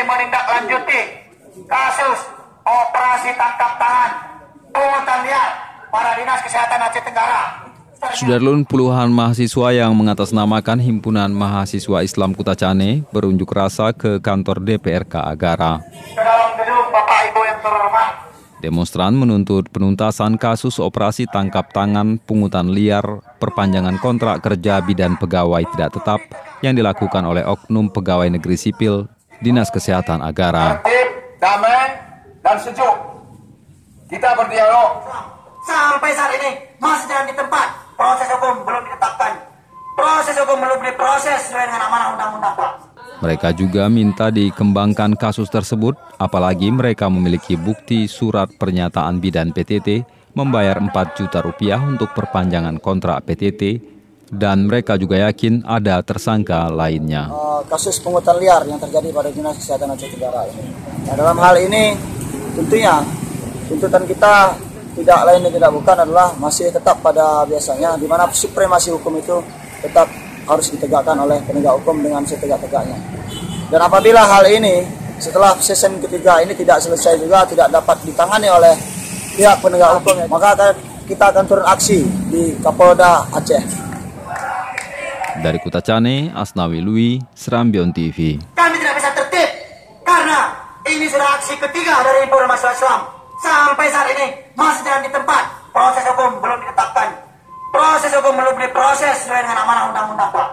menindaklanjuti kasus operasi tangkap tangan pungutan liar pada Dinas Kesehatan Aceh Tenggara. Sudarlun, puluhan mahasiswa yang mengatasnamakan Himpunan Mahasiswa Islam Kutacane berunjuk rasa ke kantor DPRK Agara. Ke dalam gedung Bapak Ibu yang terhormat. Demonstran menuntut penuntasan kasus operasi tangkap tangan pungutan liar perpanjangan kontrak kerja bidan pegawai tidak tetap yang dilakukan oleh oknum pegawai negeri sipil Dinas Kesehatan Agara. Tertib, damai, dan sejuk. Kita berdialog. Sampai saat ini masih jalan di tempat. Proses hukum belum ditetapkan. Proses hukum belum diproses sesuai dengan amanah undang-undang, Pak. Mereka juga minta dikembangkan kasus tersebut, apalagi mereka memiliki bukti surat pernyataan bidan PTT membayar 4 juta rupiah untuk perpanjangan kontrak PTT, dan mereka juga yakin ada tersangka lainnya. Kasus pungutan liar yang terjadi pada Dinas Kesehatan Aceh Tenggara ini. Nah, dalam hal ini tentunya tuntutan kita tidak lain dan tidak bukan adalah masih tetap pada biasanya, di mana supremasi hukum itu tetap harus ditegakkan oleh penegak hukum dengan setegak-tegaknya. Dan apabila hal ini setelah season ketiga ini tidak selesai juga, tidak dapat ditangani oleh pihak penegak hukum, maka kita akan turun aksi di Kapolda Aceh. Dari Kutacane, Asnawi Lui, Serambion TV. Kami tidak bisa tertib karena ini sudah aksi ketiga dari Himpunan Mahasiswa Islam. Sampai saat ini masih jalan di tempat. Proses hukum belum ditetapkan. Proses hukum belum diproses sesuai dengan amanah undang-undang, Pak.